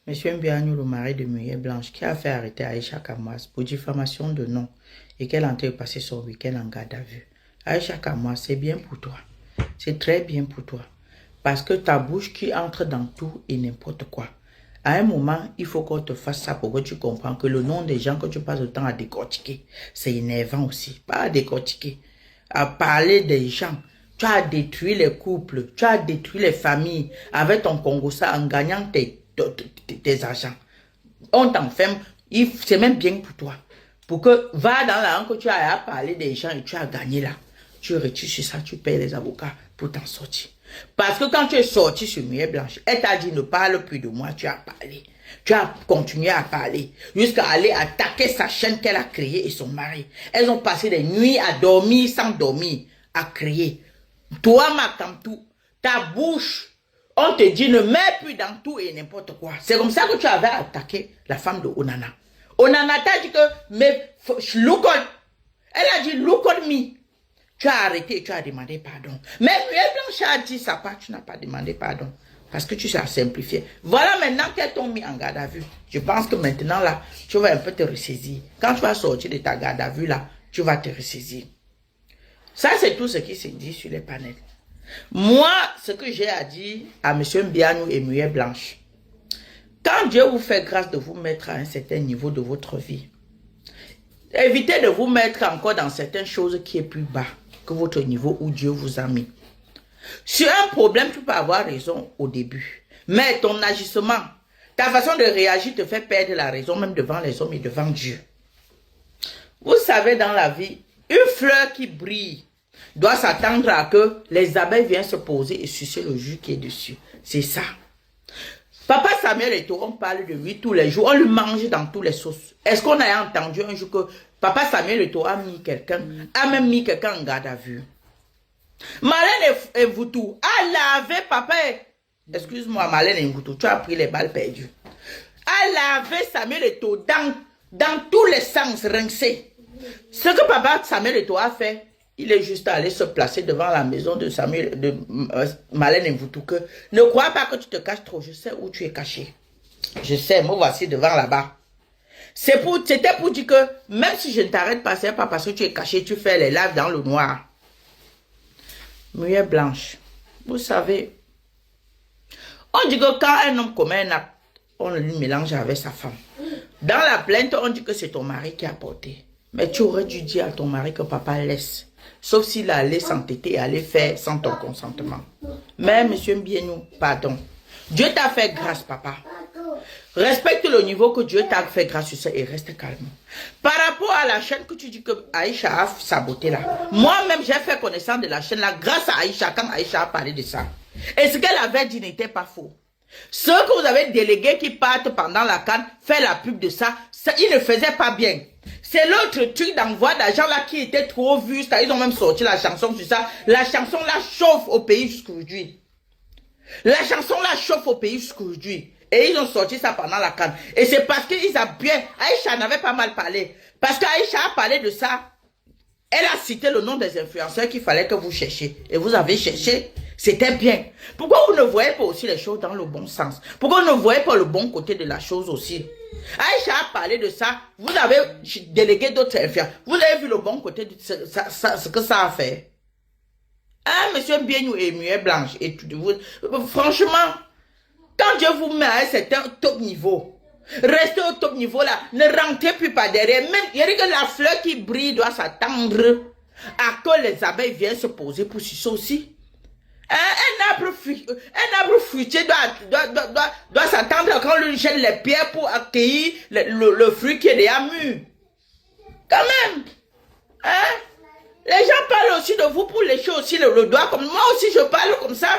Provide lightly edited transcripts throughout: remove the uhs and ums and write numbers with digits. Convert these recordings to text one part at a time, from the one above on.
Monsieur Mbiano, le mari de Muyer Blanche, qui a fait arrêter Aïcha Kamas pour diffamation de nom et qu'elle est en train de passer son week-end en garde à vue. Aïcha Kamas, c'est bien pour toi. C'est très bien pour toi. Parce que ta bouche qui entre dans tout et n'importe quoi. À un moment, il faut qu'on te fasse ça pour que tu comprennes que le nom des gens que tu passes le temps à décortiquer, c'est énervant aussi. Pas à décortiquer, à parler des gens. Tu as détruit les couples, tu as détruit les familles avec ton Congossa en gagnant tes argent. On t'enferme, c'est même bien pour toi. Pour que, va dans la rue que tu as à parler des gens et tu as gagné là. Tu retires sur ça, tu payes les avocats pour t'en sortir. Parce que quand tu es sorti sur Muyer Blanche, elle t'a dit ne parle plus de moi, tu as parlé. Tu as continué à parler jusqu'à aller attaquer sa chaîne qu'elle a créée et son mari. Elles ont passé des nuits à dormir sans dormir, à crier. Toi, Makamtou, ta bouche, on te dit ne mets plus dans tout et n'importe quoi. C'est comme ça que tu avais attaqué la femme de Onana. Onana t'a dit que, mais, look on. Elle a dit, look on me. Tu as arrêté et tu as demandé pardon. Mais Muyer Blanche a dit ça part, tu n'as pas demandé pardon. Parce que tu as simplifié. Voilà maintenant qu'elles t'ont mis en garde à vue. Je pense que maintenant là, tu vas un peu te ressaisir. Quand tu vas sortir de ta garde à vue là, tu vas te ressaisir. Ça, c'est tout ce qui se dit sur les panels. Moi, ce que j'ai à dire à M. Mbiano et Muyer Blanche, quand Dieu vous fait grâce de vous mettre à un certain niveau de votre vie, évitez de vous mettre encore dans certaines choses qui est plus bas que votre niveau où Dieu vous a mis. Sur un problème, tu peux avoir raison au début, mais ton agissement, ta façon de réagir te fait perdre la raison même devant les hommes et devant Dieu. Vous savez, dans la vie, une fleur qui brille doit s'attendre à que les abeilles viennent se poser et sucer le jus qui est dessus. C'est ça. Papa Samuel Eto'o, on parle de lui tous les jours, on le mange dans toutes les sauces. Est-ce qu'on a entendu un jour que Papa Samuel Eto'o a mis quelqu'un, a même mis quelqu'un en garde à vue? Marlène et Mvoutou a lavé papa. Excuse-moi, Marlène et Mvoutou, tu as pris les balles perdues. A lavé Samuel Eto'o dans tous les sens, rincé. Ce que papa Samuel Eto'o a fait, il est juste allé se placer devant la maison de Marlène et Mvoutou que ne crois pas que tu te caches trop, je sais où tu es caché. Je sais, me voici devant là-bas. C'était pour dire que même si je ne t'arrête pas, c'est pas parce que tu es caché, tu fais les lives dans le noir. Muyer Blanche, vous savez, on dit que quand un homme commet un acte, on le mélange avec sa femme. Dans la plainte, on dit que c'est ton mari qui a porté. Mais tu aurais dû dire à ton mari que papa laisse. Sauf s'il allait s'entêter et aller faire sans ton consentement. Mais monsieur Mbiano, pardon. Dieu t'a fait grâce, papa. Respecte le niveau que Dieu t'a fait grâce sur ça et reste calme. Par rapport à la chaîne que tu dis que Aïcha a saboté là, moi-même j'ai fait connaissance de la chaîne là grâce à Aïcha quand Aïcha a parlé de ça. Et ce qu'elle avait dit n'était pas faux. Ceux que vous avez délégués qui partent pendant la CAN, faire la pub de ça, ils ne faisaient pas bien. C'est l'autre truc d'envoi d'argent là qui était trop vu. Ils ont même sorti la chanson sur ça. La chanson là chauffe au pays jusqu'aujourd'hui. La chanson là chauffe au pays jusqu'aujourd'hui. Et ils ont sorti ça pendant la CAN. Et c'est parce qu'ils ont bien... Aïcha n'avait pas mal parlé. Parce qu'Aïcha a parlé de ça. Elle a cité le nom des influenceurs qu'il fallait que vous cherchiez. Et vous avez cherché. C'était bien. Pourquoi vous ne voyez pas aussi les choses dans le bon sens? Pourquoi vous ne voyez pas le bon côté de la chose aussi? Aïcha a parlé de ça. Vous avez délégué d'autres influenceurs. Vous avez vu le bon côté de ce que ça a fait. Hein, monsieur Mbiano et Muyer Blanche. Et tout, franchement... Quand Dieu vous met à un certain top niveau, restez au top niveau là, ne rentrez plus par derrière. Même, il y a dit que la fleur qui brille doit s'attendre à que les abeilles viennent se poser pour sucer aussi. Un arbre fruitier doit s'attendre quand on lui jette les pierres pour accueillir le fruit qui est déjà mûr. Quand même. Hein? Les gens parlent aussi de vous pour lécher aussi le doigt. Comme moi aussi je parle comme ça.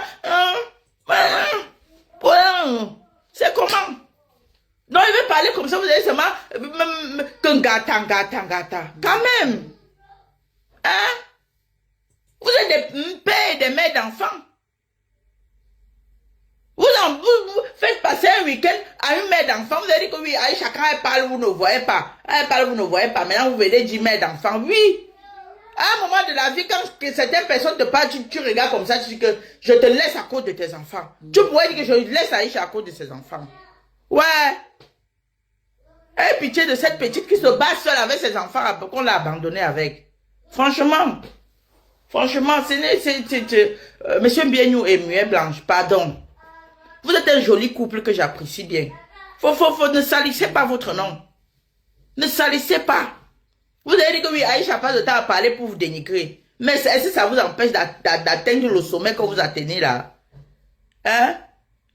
C'est comment? Non, il veut parler comme ça, vous allez seulement gata. Quand même. Hein? Vous êtes des pères et des mères d'enfants. Vous faites passer un week-end à une mère d'enfant. Vous allez dire que oui, chacun elle parle, vous ne voyez pas. Elle parle, vous ne voyez pas. Maintenant, vous venez dire mère d'enfant. Oui. À un moment de la vie, quand certaines personnes te parlent, tu regardes comme ça, tu dis que je te laisse à cause de tes enfants. Tu pourrais dire que je laisse Aïcha à cause de ses enfants. Ouais. pitié de cette petite qui se bat seule avec ses enfants qu'on l'a abandonnée avec. Franchement, Monsieur Biennou et Muet Blanche, pardon. Vous êtes un joli couple que j'apprécie bien. Ne salissez pas votre nom. Ne salissez pas. Vous avez dit que oui, Aïcha n'a pas de temps à parler pour vous dénigrer. Mais est-ce que ça vous empêche d'atteindre le sommet que vous atteignez là? Hein?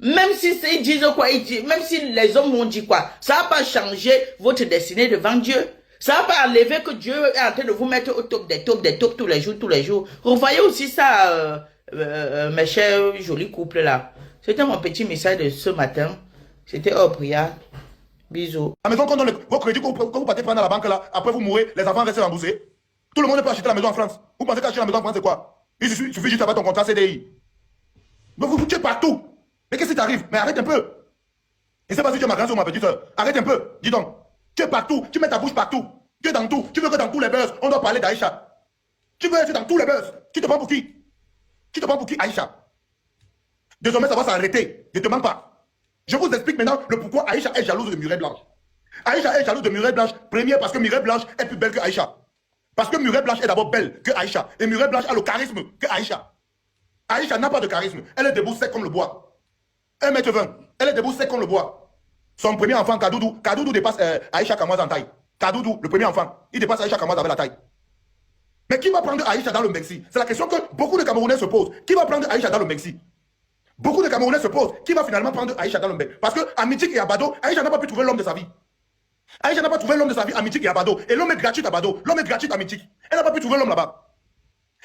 Même si ils disent quoi, même si les hommes vont dire quoi, ça va pas changer votre destinée devant Dieu. Ça va pas enlever que Dieu est en train de vous mettre au top des tops tous les jours. Vous voyez aussi ça, mes chers jolis couples là. C'était mon petit message de ce matin. C'était au prière. Bisous. La maison, quand on donne vos crédits que vous partez prendre à la banque là, après vous mourrez, les enfants restent remboursés. Tout le monde peut acheter la maison en France. Vous pensez qu'acheter la maison en France c'est quoi? Il suffit juste d'avoir ton contrat CDI. Mais vous tuez partout. Mais qu'est-ce qui t'arrive? Mais arrête un peu. Je ne sais pas si tu es ma grande soeur ou ma petite soeur. Arrête un peu. Dis donc. Tu es partout. Tu mets ta bouche partout. Tu es dans tout. Tu veux que dans tous les buzz, on doit parler d'Aïcha. Tu veux être dans tous les buzz. Tu te prends pour qui? Tu te prends pour qui, Aïcha? Désormais, ça va s'arrêter. Ne te mens pas. Je vous explique maintenant le pourquoi Aïcha est jalouse de Mireille Blanche. Aïcha est jalouse de Mireille Blanche. Première, parce que Mireille Blanche est plus belle que Aïcha. Parce que Mireille Blanche est d'abord belle que Aïcha. Et Mireille Blanche a le charisme que Aïcha. Aïcha n'a pas de charisme. Elle est debout sec comme le bois. 1m20. Elle est debout sec comme le bois. Son premier enfant, Kadoudou. Kadoudou dépasse Aïcha Kamoise en taille. Kadoudou, le premier enfant, il dépasse Aïcha Kamoise avec la taille. Mais qui va prendre Aïcha dans le Mexique? C'est la question que beaucoup de Camerounais se posent. Qui va prendre Aïcha dans le Mexique? Beaucoup de Camerounais se posent. Qui va finalement prendre Aïcha dans le Mexique? Parce qu'à Mitik et à Bado, Aïcha n'a pas pu trouver l'homme de sa vie. Aïcha n'a pas trouvé l'homme de sa vie à Mitik et à Bado. Et l'homme est gratuit à Bado. L'homme est gratuit à Mitik. Elle n'a pas pu trouver l'homme là-bas.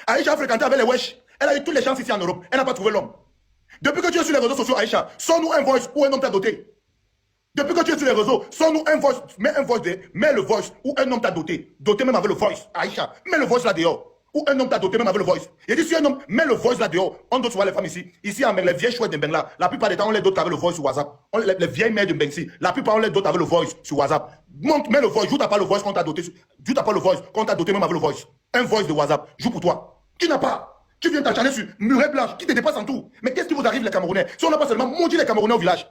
Aïcha a fréquenté avec les Wesh. Elle a eu toutes les chances ici en Europe. Elle n'a pas trouvé l'homme. Depuis que tu es sur les réseaux sociaux, Aïcha, sors-nous un voice ou un homme t'a doté. Depuis que tu es sur les réseaux, sors-nous un voice, mets le voice ou un homme t'a doté. Doté même avec le voice, Aïcha, mets le voice là dehors. Ou un homme t'a doté même avec le voice. Il dit si un homme met le voice là dehors, on doit voir les femmes ici. Ici, les vieilles chouettes de Bengla, la plupart des temps, on les dote avec le voice sur WhatsApp. Les vieilles mères de Bengsi, la plupart, on les dote avec le voice sur WhatsApp. Monte, mets le voice, joue t'as pas le voice qu'on t'a doté. Joue t'as pas le voice qu'on t'a doté même avec le voice. Un voice de WhatsApp, joue pour toi. Tu n'as pas. Tu viens t'acharner sur Muret Blanche, qui te dépasse en tout. Mais qu'est-ce qui vous arrive, les Camerounais? Si on n'a pas seulement maudit les Camerounais au village.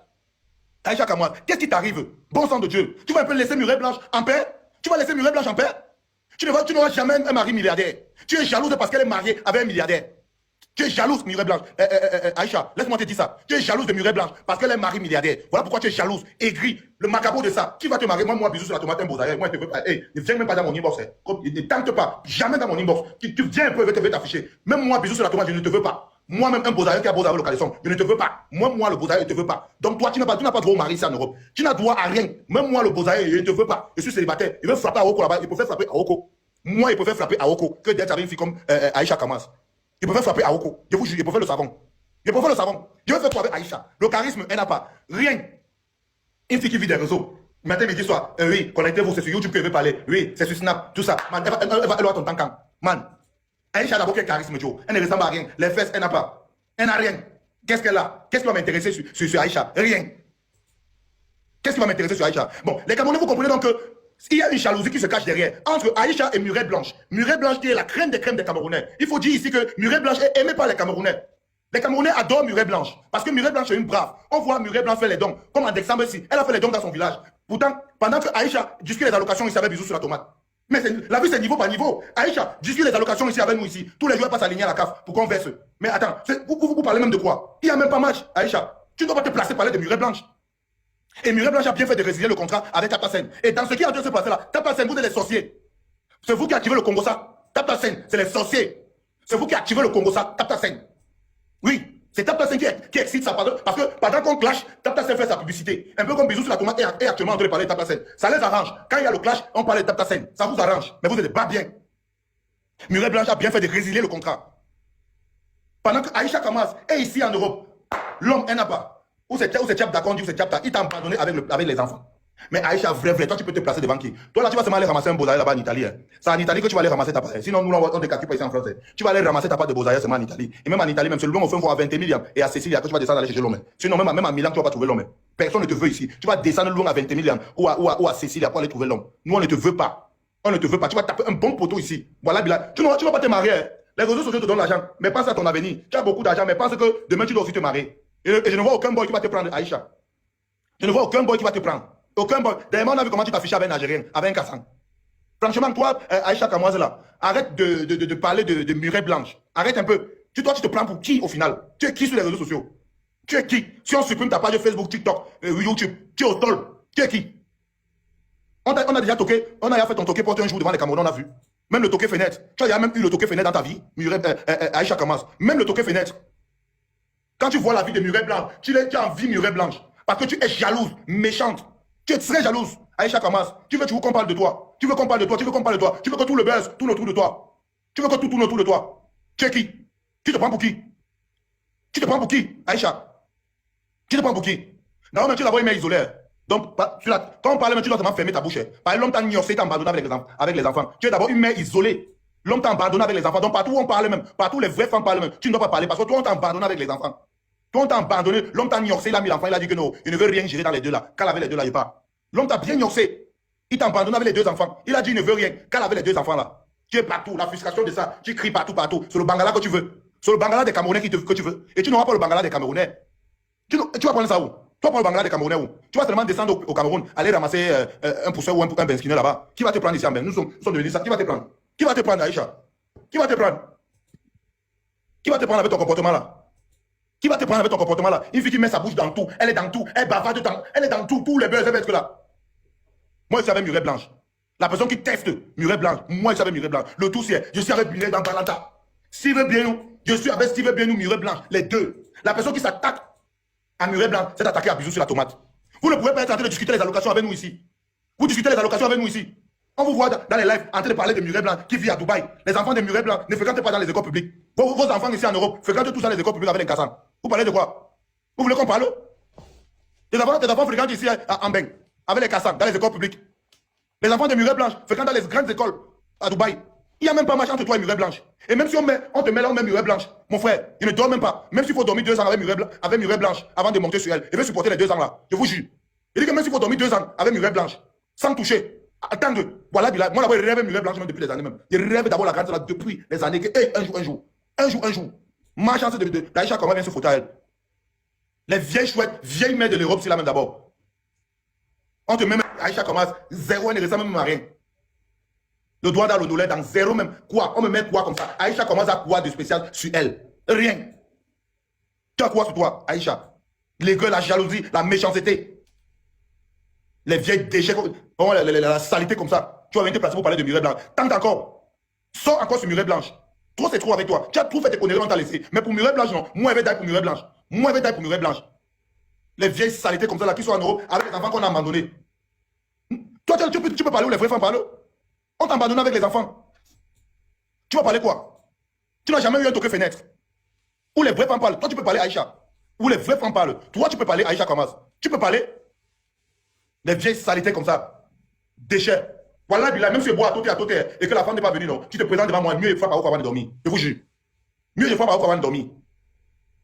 Aïcha Kamoise, qu'est-ce qui t'arrive? Bon sang de Dieu. Tu vas un peu laisser Muret Blanche en paix? Tu vas laisser Muret Blanche en paix? Tu n'auras jamais un mari milliardaire. Tu es jalouse parce qu'elle est mariée avec un milliardaire. Tu es jalouse, Muret Blanche. Aïcha, laisse-moi te dire ça. Tu es jalouse de Muret Blanche parce qu'elle est mari milliardaire. Voilà pourquoi tu es jalouse, aigrie, le macabre de ça. Qui va te marier? Moi, bisous sur la tomate, un beau ailleurs. Moi, je ne veux pas. Ne viens même pas dans mon inbox. Ne tente pas. Jamais dans mon inbox. Tu viens un peu, je vais t'afficher. Même moi, bisous sur la tomate, je ne te veux pas. Moi-même, un beau ailleurs qui a beau ailleurs le caleçon, je ne te veux pas. Moi, le beau ailleurs, je ne te veux pas. Donc, toi, tu n'as pas droit au mari ici en Europe. Tu n'as droit à rien. Même moi, le beau ailleurs, je ne te veux pas. Je suis célibataire. Il veut frapper à Oko là-bas. Il préfère frapper à Oko. Moi, il préfère frapper à Oko que d'être avec une fille comme Aïcha Kamas. Il préfère frapper à Oko. Je vous jure, il préfère le savon. Je préfère le savon. Je vais faire quoi avec Aïcha? Le charisme, elle n'a pas. Rien. Une fille qui vit des réseaux. Matin, midi, soir. Oui, connectez-vous, c'est sur YouTube que je vais parler. Oui, c'est sur Snap, tout ça. Man, elle va ton temps quand. Man, Aïcha d'abord quel charisme, Joe. Elle ne ressemble à rien. Les fesses, elle n'a pas. Elle n'a rien. Qu'est-ce qu'elle a? Qu'est-ce qui va m'intéresser sur Aïcha? Rien. Qu'est-ce qui va m'intéresser sur Aïcha? Bon, les Camerounais, vous comprenez donc que il y a une jalousie qui se cache derrière entre Aïcha et Muret Blanche. Muret Blanche qui est la crème des crèmes des Camerounais. Il faut dire ici que Muret Blanche est aimée par les Camerounais. Les Camerounais adorent Muret Blanche parce que Muret Blanche est une brave. On voit Muret Blanche faire les dons. Comme en décembre ici, elle a fait les dons dans son village. Pourtant, pendant que Aïcha discute les allocations ici avec bisous sur la tomate. Mais la vie c'est niveau par niveau. Aïcha discute les allocations ici avec nous ici. Tous les jours elle passe aligner à la CAF pour qu'on verse. Mais attends, vous parlez même de quoi? Il n'y a même pas match, Aïcha. Tu ne dois pas te placer parler de Muret Blanche. Et Muret Blanche a bien fait de résilier le contrat avec Tapasen. Et dans ce qui est en train de se passer là, Tapasen, vous êtes les sorciers. C'est vous qui activez le Congo ça. Tapasen, c'est les sorciers. C'est vous qui activez le Congo ça. Tapasen. Oui, c'est Tapasen qui excite ça. Parce que pendant qu'on clash, Tapasen fait sa publicité. Un peu comme Bisous sur la tomate est actuellement en train de parler de Tapasen. Ça les arrange. Quand il y a le clash, on parle de Tapasen. Ça vous arrange. Mais vous n'êtes pas bien. Muret Blanche a bien fait de résilier le contrat. Pendant que Aïcha Kamas est ici en Europe, l'homme, elle n'a pas. Ou c'est Tchap Dakondi, ou c'est Tchap, il t'a abandonné avec les enfants. Mais Aïcha, vrai, toi tu peux te placer devant qui? Toi là tu vas seulement aller ramasser un beau-aïe là-bas en Italie. Hein. C'est en Italie que tu vas aller ramasser ta part. Sinon nous on ne calcule pas ici en France. Tu vas aller ramasser ta part de beau-aïe seulement en Italie. Et même en Italie, même celui-là on fait voir à 20 000 et à Cécilia que tu vas descendre aller chercher l'homme. Sinon même à Milan tu vas pas trouver l'homme. Personne ne te veut ici. Tu vas descendre loin à 20 000 ou à Cécilia pour aller trouver l'homme. Nous on ne te veut pas. On ne te veut pas. Tu vas taper un bon poteau ici. Voilà, Bila. Tu ne vas pas te marier. Hein. Les réseaux sociaux te donnent l'argent. Mais pense à ton avenir. Tu as beaucoup d'argent, mais pense que demain tu dois aussi te marier. Et je ne vois aucun boy qui va te prendre, Aïcha. Je ne vois aucun boy qui va te prendre. Aucun boy. D'ailleurs, on a vu comment tu t'affichais avec un Algérien, avec un Kassan. Franchement, toi, Aïcha Kamoise, là, arrête de parler de murets blanches. Arrête un peu. Toi, tu te prends pour qui, au final? Tu es qui sur les réseaux sociaux? Tu es qui? Si on supprime ta page Facebook, TikTok, YouTube, tu es au tol. Tu es qui? On a déjà toqué, on a déjà fait ton toqué porte un jour devant les Camerounais, on a vu. Même le toqué fenêtre. Tu as déjà même eu le toqué fenêtre dans ta vie, Aïcha Kamas. Même le toqué fenêtre. Quand tu vois la vie de Muret Blanche, tu as envie Muret Blanche. Parce que tu es jalouse, méchante. Tu es très jalouse, Aïcha Kamas. Tu veux qu'on parle de toi. Tu veux qu'on parle de toi, tu veux qu'on parle de toi. Tu veux que tout le buzz tourne autour de toi. Tu veux que tout tourne autour de toi. Tu es qui? Tu te prends pour qui? Tu te prends pour qui, Aïcha? Tu te prends pour qui? Non, mais tu l'as vu, mais isolé. Donc, quand on parle, tu dois vraiment fermer ta bouche. Parce que l'homme t'a ignoré, t'a abandonné avec les enfants. Tu es d'abord une mère isolée. L'homme t'a abandonné avec les enfants. Donc, partout où on parle même, partout où les vraies femmes parlent même, tu ne dois pas parler parce que toi, on t'a abandonné avec les enfants. Toi, on t'a abandonné. L'homme t'a ignoré, il a mis l'enfant, il a dit que non, il ne veut rien gérer dans les deux là. Quand avec les deux là, il part. L'homme t'a bien ignoré. Il t'a abandonné avec les deux enfants. Il a dit il ne veut rien. Quand avec les deux enfants là. Tu es partout. La frustration de ça, tu cries partout, partout. C'est le Bangala que tu veux. C'est le Bangala des Camerounais que tu veux. Et tu n'auras pas le Bangala des Camerounais. Tu vas prendre ça où? Toi, pour le Bangla des Camerounais, où? Tu vas seulement descendre au Cameroun, aller ramasser un pousseur ou un benskiner là-bas. Qui va te prendre ici en Belgique? Nous sommes devenus ça. Qui va te prendre? Qui va te prendre, Aïcha? Qui va te prendre? Qui va te prendre avec ton comportement là? Qui va te prendre avec ton comportement là? Une fille qui met sa bouche dans tout, elle est dans tout, elle bavarde dans, elle est dans tout, tous les buzz, elle va être là. Moi, je suis avec Muret Blanche. La personne qui teste Muret Blanche, moi, je suis avec Muret Blanche. Le tout, c'est, je suis avec Muret dans Balanta. S'il veut bien nous, je suis avec Steve bien nous, Muret Blanche, les deux. La personne qui s'attaque à Muret Blanc, c'est attaqué à bisous sur la tomate. Vous ne pouvez pas être en train de discuter les allocations avec nous ici. Vous discutez les allocations avec nous ici. On vous voit dans les lives en train de parler de Muret Blanc qui vit à Dubaï. Les enfants de Muret Blanc ne fréquentent pas dans les écoles publiques. Vos enfants ici en Europe fréquentent tous dans les écoles publiques avec les Kassan. Vous parlez de quoi? Vous voulez qu'on parle? Tes enfants fréquentent ici en Beng avec les Kassan dans les écoles publiques. Les enfants de Muret Blanche fréquentent dans les grandes écoles à Dubaï. Il n'y a même pas match entre toi et Muret Blanche. Et même si on te met là, on met Muret Blanche. Mon frère, il ne dort même pas. Même s'il faut dormir 2 ans avec Muret Blanche avant de monter sur elle, il veut supporter les 2 ans là. Je vous jure. Il dit que même s'il faut dormir 2 ans avec Muret Blanche, sans toucher, attendre. Voilà, moi là-bas, je rêve Muret Blanche même depuis les années même. Je rêve d'abord la grande là depuis les années que, hey, un jour. Ma chance d'Aïcha comment vient se foutre à elle. Les vieilles chouettes, vieilles mères de l'Europe, c'est là même d'abord. On te met Aïcha commence, zéro, elle ne ressemble même à rien. Le doigt dans le dollar, dans zéro même. Quoi? On me met quoi comme ça? Aïcha commence à quoi de spécial sur elle? Rien. Tu as quoi sur toi, Aïcha? Les gueules, la jalousie, la méchanceté. Les vieilles déchets, la saleté comme ça. Tu vas venir te placer pour parler de Muret Blanche. Tente encore. Sors encore sur Muret Blanche. Trop c'est trop avec toi. Tu as trop fait tes conneries, on t'a laissé. Mais pour Muret Blanche, non. Moi, je vais d'ailleurs pour Muret Blanche. Moi, je vais d'ailleurs pour Muret Blanche. Les vieilles saletés comme ça, là, qui sont en Europe, avec les enfants qu'on a abandonnés. Toi, tu peux parler où les vraies femmes parlent? On t'a abandonné avec les enfants. Tu vas parler quoi? Tu n'as jamais eu un toqué fenêtre. Où les vrais femmes parlent. Toi, tu peux parler Aïcha. Où les vrais femmes parlent. Toi, tu peux parler Aïcha Kamas. Tu peux parler les vieilles saletés comme ça. Déchets. Voilà, même si je bois à côté, et que la femme n'est pas venue, non. Tu te présentes devant moi, mieux je frappe à vous avant de dormir. Je vous jure. Mieux je frappe à vous avant de dormir.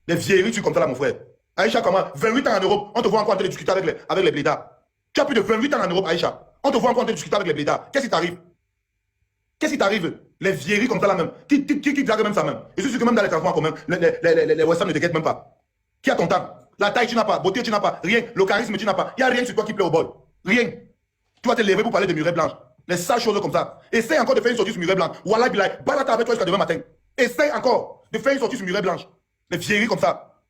Les vieilleries, tu es comme ça là, mon frère. Aïcha Kamas, 28 ans en Europe, on te voit encore en train de discuter avec les blédards. Tu as plus de 28 ans en Europe, Aïcha. On te voit encore en train de discuter avec les blédards. Qu'est-ce qui t'arrive? Qu'est-ce qui t'arrive? Les vieilleries comme ça là même. Qui drague même ça même. Et je suis sûr que même dans les transports en commun, les Western ne te guettent même pas. Qui a ton temps? La taille tu n'as pas, beauté tu n'as pas, rien. Le charisme tu n'as pas. Il n'y a rien sur toi qui plaît au bol. Rien. Tu vas te lever pour parler de Muret Blanche. Les sales choses comme ça. Essaye encore de faire une sortie sur Muret Blanche. Wallah billah, balata avec toi jusqu'à demain matin. Essaye encore de faire une sortie sur Muret Blanche. Les vieilleries comme ça.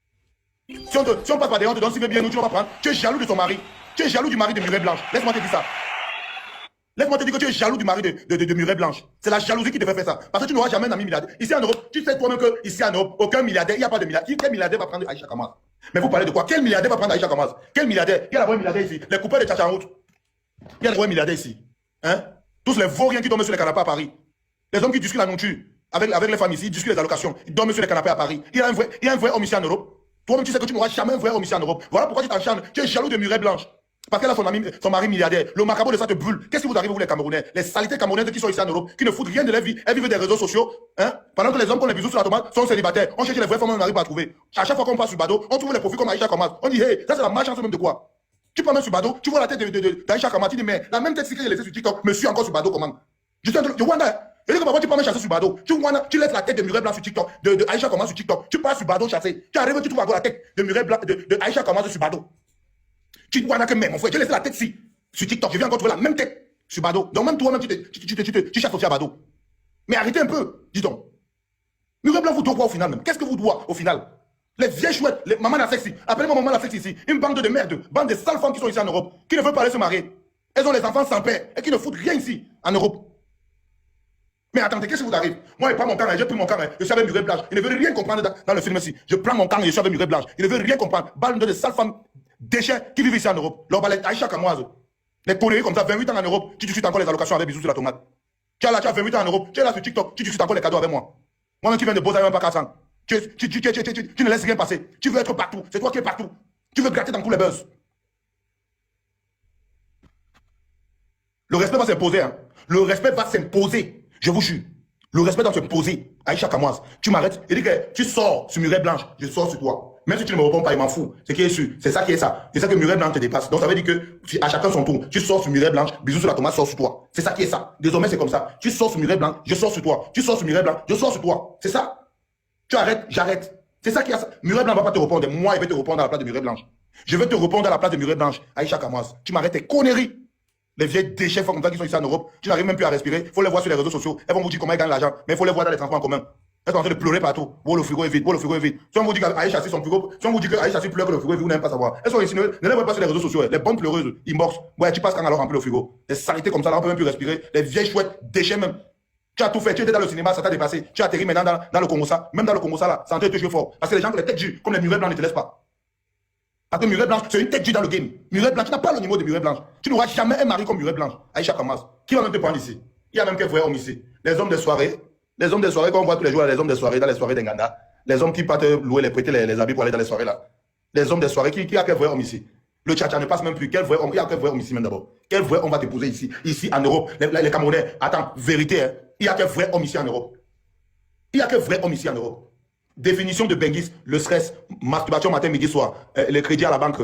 Si on passe par derrière, on te donne si veut bien nous, tu vas pas prendre. Tu es jaloux de ton mari. Tu es jaloux du mari de Muret Blanche. Laisse-moi te dire ça. Laisse-moi te dire que tu es jaloux du mari de Muret Blanche. C'est la jalousie qui te fait faire ça. Parce que tu n'auras jamais un ami milliardaire. Ici en Europe, tu sais toi-même qu'ici en Europe, aucun milliardaire, il n'y a pas de milliardaire. Quel milliardaire va prendre Aïcha Kamas? Mais vous parlez de quoi? Quel milliardaire va prendre Aïcha Kamas? Quel milliardaire? Il y a d'abord un milliardaire ici. Les coupeurs de Tchacha en route. Il y a d'abord un milliardaire ici. Hein? Tous les vauriens qui dorment sur les canapés à Paris. Les hommes qui discutent la nourriture. Avec les femmes ici, ils discutent les allocations. Ils dorment sur les canapés à Paris. Il y a un vrai homme ici en Europe. Toi-même, tu sais que tu n'auras jamais un vrai homme ici en Europe. Voilà pourquoi tu t'enchantes. Tu es jaloux de Muret Blanche. Parce qu'elle a son mari milliardaire. Le macabre de ça te brûle. Qu'est-ce qui vous arrive, vous les Camerounais? Les saletés camerounaises qui sont ici en Europe, qui ne foutent rien de leur vie. Elles vivent des réseaux sociaux. Hein? Pendant que les hommes qui ont les bisous sur la tomate sont célibataires. On cherche les vraies femmes, on n'arrive pas à trouver. À chaque fois qu'on passe sur Bado, on trouve les profils comme Aïcha Kamas. On dit, hey, ça c'est la malchance même de quoi? Tu prends même sur Bado, tu vois la tête d'Aïcha Kamas, tu dis, mais la même tête que j'ai laissée sur TikTok, me suis encore sur Bado comment? Je wonder. Et que parfois tu peux même chasser sur Bado. Tu laisses la tête de Muret Blanc sur TikTok, de Aïcha Kamas sur TikTok. Tu pars sur Bado chasser. Tu arrives, tu trouves encore la tête de Muret Blanc, de Aïcha Kamas sur Bado. Tu vois que même, mon frère, tu laisses la tête ici. Sur TikTok, je viens encore trouver la même tête sur Bado. Donc même toi-même, tu cherches aussi à Bado. Mais arrêtez un peu, dis donc. Murray Blanc vous doit quoi au final même? Qu'est-ce que vous doit au final? Les vieilles chouettes, les mamans la sexy. Appelez-moi maman la sexy ici. Une bande de merde, bande de sales femmes qui sont ici en Europe, qui ne veulent pas aller se marier. Elles ont les enfants sans père et qui ne foutent rien ici en Europe. Mais attendez, qu'est-ce qui vous arrive? Moi, je prends mon camp, j'ai pris mon camp, je suis avec Murray Blanche. Il ne veut rien comprendre dans le film ici. Je prends mon camp et je suis avec Murray Blanche. Il ne veut rien comprendre. Bande de sales femmes déchets qui vivent ici en Europe. Leur balai, Aïcha Kamoise. Les conneries comme ça, 28 ans en Europe, tu discutes encore les allocations avec bisous sur la tomate. Tu as 28 ans en Europe, tu es là sur TikTok, tu discutes encore les cadeaux avec moi. Moi-même qui viens de bosser même pas 400. Tu ne laisses rien passer. Tu veux être partout. C'est toi qui es partout. Tu veux gratter dans tous les buzz. Le respect va s'imposer. Hein. Le respect va s'imposer. Je vous jure. Le respect doit s'imposer. Aïcha Kamoise, tu m'arrêtes. Il dit que tu sors sur Murray Blanche. Je sors sur toi. Même si tu ne me réponds pas, il m'en fout. C'est qui est sûr. C'est ça qui est ça. C'est ça que Murray Blanche te dépasse. Donc ça veut dire que à chacun son tour. Tu sors sur Murray Blanche, bisous sur la tomate, sors sur toi. C'est ça qui est ça. Désormais, c'est comme ça. Tu sors sur Murray Blanche, je sors sur toi. Tu sors sur Murray Blanche, je sors sur toi. C'est ça. Tu arrêtes, j'arrête. C'est ça qui est ça. Murray Blanche ne va pas te répondre. Moi, il va te répondre à la place de Murray Blanche. Je vais te répondre à la place de Murray Blanche. Aïcha Kamoise, tu m'arrêtes tes conneries. Les vieilles déchets comme ça qui sont ici en Europe, tu n'arrives même plus à respirer. Il faut les voir sur les réseaux sociaux. Elles vont vous dire comment ils gagnent l'argent, mais il faut les voir dans les transports en commun. Elles sont en train de pleurer partout. Oh, le frigo est vide, oh, le frigo est vide. Si on vous dit qu'Aïcha son frigo, si on vous dit qu'Aïcha pleure que le frigo est vide, vous n'aimez pas savoir. Elles sont ici, ne les voyez pas sur les réseaux sociaux. Les bonnes pleureuses, inbox. Ouais, tu passes quand alors remplir le frigo. Les saletés comme ça, là, on peut même plus respirer. Les vieilles chouettes, déchets même. Tu as tout fait, tu étais dans le cinéma, ça t'a dépassé. Tu as atterri maintenant dans le Congo, ça. Même dans le Congo, ça là, c'est en train de te jouer fort. Parce que les gens, les têtes dures, comme les Murray Blancs ne te laissent pas. Parce que Murray Blanche, c'est une tête dure dans le game. Murray Blanche, tu n'as pas le niveau de Murray Blanche. Tu n'auras jamais un mari comme Murray Blanche. Aïcha Kamoise. Qui va même te prendre ici? Il y a même quelques vrais hommes ici. Les hommes de soirée, qu'on voit tous les jours, les hommes de soirée, dans les soirées d'Enganda. Les hommes qui partent louer, les prêter les habits pour aller dans les soirées là. Les hommes de soirée, qui a quel vrai homme ici? Le tchatcha ne passe même plus. Quel vrai homme? Il y a quel vrai homme ici même d'abord? Quel vrai homme va t'épouser ici en Europe? Les Camerounais, attends, vérité, hein. Il y a quel vrai homme ici en Europe? Il y a quel vrai homme ici en Europe? Définition de Benguis, le stress, masturbation matin, midi, soir, les crédits à la banque,